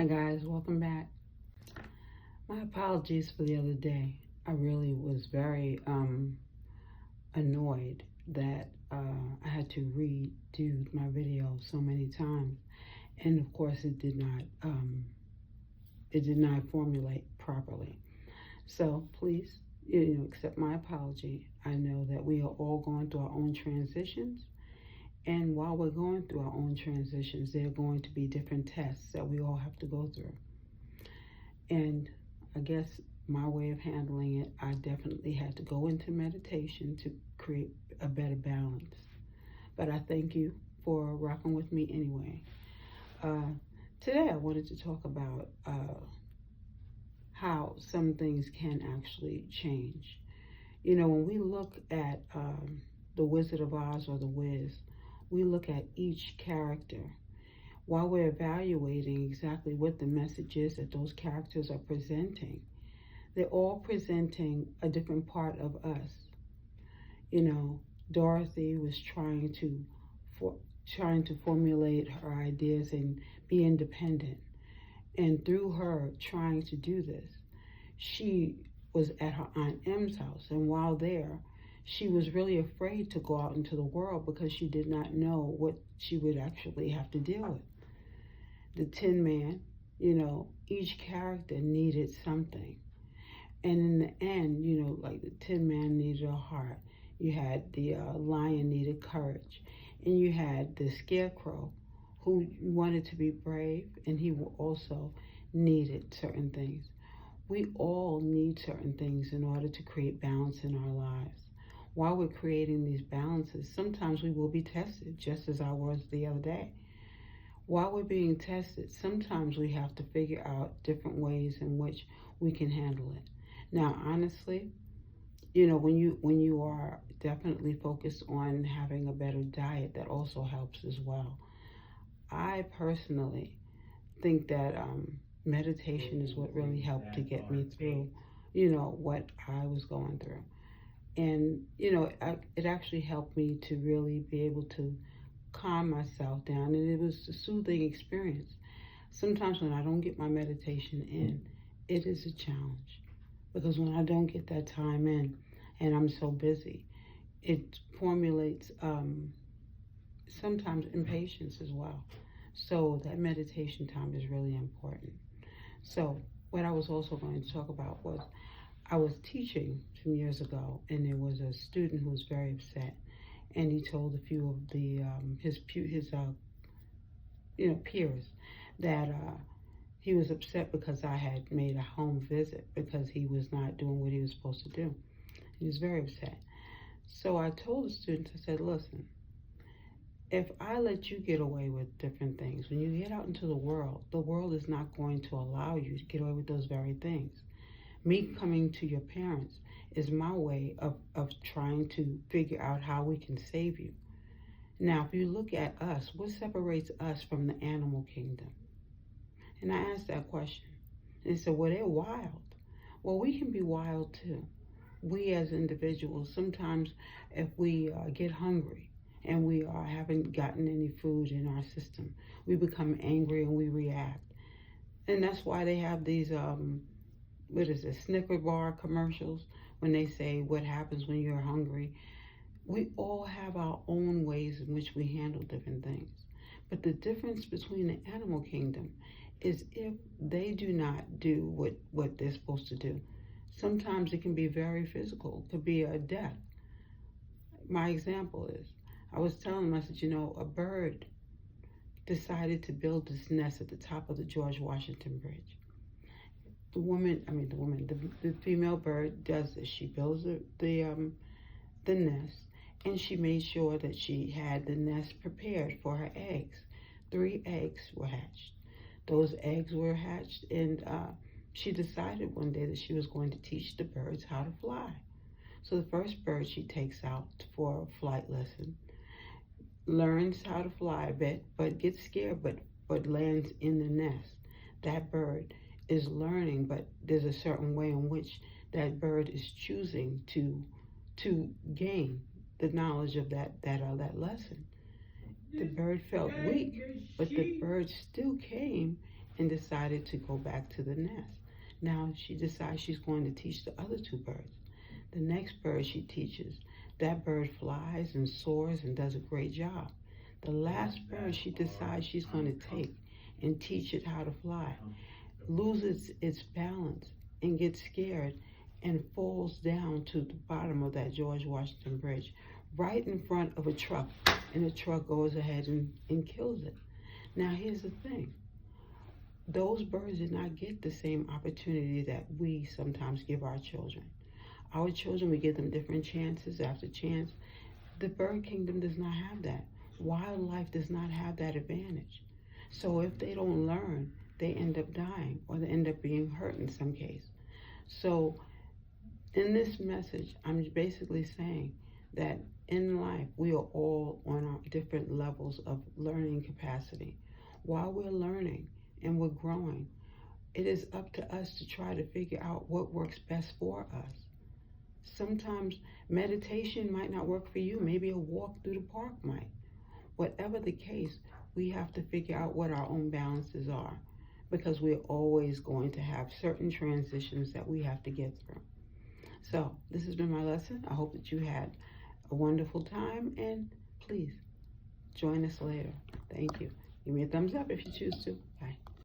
Hi guys, welcome back. My apologies for the other day. I really was very annoyed that I had to redo my video so many times, and of course it did not formulate properly. So please, accept my apology. I know that we are all going through our own transitions, and while we're going through our own transitions, there are going to be different tests that we all have to go through. And I guess my way of handling it, I definitely had to go into meditation to create a better balance. But I thank you for rocking with me anyway. Today I wanted to talk about how some things can actually change. When we look at The Wizard of Oz or The Wiz, we look at each character while we're evaluating exactly what the message is that those characters are presenting. They're all presenting a different part of us. Dorothy was trying to formulate her ideas and be independent. And through her trying to do this, she was at her Aunt M's house. And while there, she was really afraid to go out into the world because she did not know what she would actually have to deal with. The Tin Man, each character needed something. And in the end, like the Tin Man needed a heart. You had the lion needed courage. And you had the Scarecrow who wanted to be brave, and he also needed certain things. We all need certain things in order to create balance in our lives. While we're creating these balances, sometimes we will be tested, just as I was the other day. While we're being tested, sometimes we have to figure out different ways in which we can handle it. Now, honestly, when you are definitely focused on having a better diet, that also helps as well. I personally think that meditation is what really helped to get me through, what I was going through. And, it actually helped me to really be able to calm myself down, and it was a soothing experience. Sometimes when I don't get my meditation in, it is a challenge because when I don't get that time in and I'm so busy, it formulates sometimes impatience as well. So that meditation time is really important. So what I was also going to talk about was I was teaching some years ago, and there was a student who was very upset, and he told a few of his peers that he was upset because I had made a home visit because he was not doing what he was supposed to do. He was very upset. So I told the students, I said, listen, if I let you get away with different things, when you get out into the world is not going to allow you to get away with those very things. Me coming to your parents is my way of trying to figure out how we can save you. Now, if you look at us, what separates us from the animal kingdom? And I asked that question. And they said, well, they're wild. Well, we can be wild too. We as individuals, sometimes if we get hungry and we haven't gotten any food in our system, we become angry and we react. And that's why they have these Snicker bar commercials when they say what happens when you're hungry. We all have our own ways in which we handle different things. But the difference between the animal kingdom is if they do not do what they're supposed to do. Sometimes it can be very physical. It could be a death. My example is, I was telling them, I said, a bird decided to build this nest at the top of the George Washington Bridge. The female bird does this. She builds the nest, and she made sure that she had the nest prepared for her eggs. 3 eggs were hatched. Those eggs were hatched, and she decided one day that she was going to teach the birds how to fly. So the first bird she takes out for a flight lesson learns how to fly a bit, but gets scared, but lands in the nest. That bird is learning, but there's a certain way in which that bird is choosing to gain the knowledge of that lesson. The bird felt weak, but the bird still came and decided to go back to the nest. Now she decides she's going to teach the other two birds. The next bird she teaches, that bird flies and soars and does a great job. The last bird she decides she's going to take and teach it how to fly, loses its balance and gets scared and falls down to the bottom of that George Washington Bridge right in front of a truck, and the truck goes ahead and kills it. Now here's the thing. Those birds did not get the same opportunity that we sometimes give our children. Our children, we give them different chances after chance. The bird kingdom does not have that. Wildlife does not have that advantage. So if they don't learn, they end up dying or they end up being hurt in some case. So in this message, I'm basically saying that in life, we are all on our different levels of learning capacity. While we're learning and we're growing, it is up to us to try to figure out what works best for us. Sometimes meditation might not work for you. Maybe a walk through the park might. Whatever the case, we have to figure out what our own balances are, because we're always going to have certain transitions that we have to get through. So this has been my lesson. I hope that you had a wonderful time, and please join us later. Thank you. Give me a thumbs up if you choose to. Bye.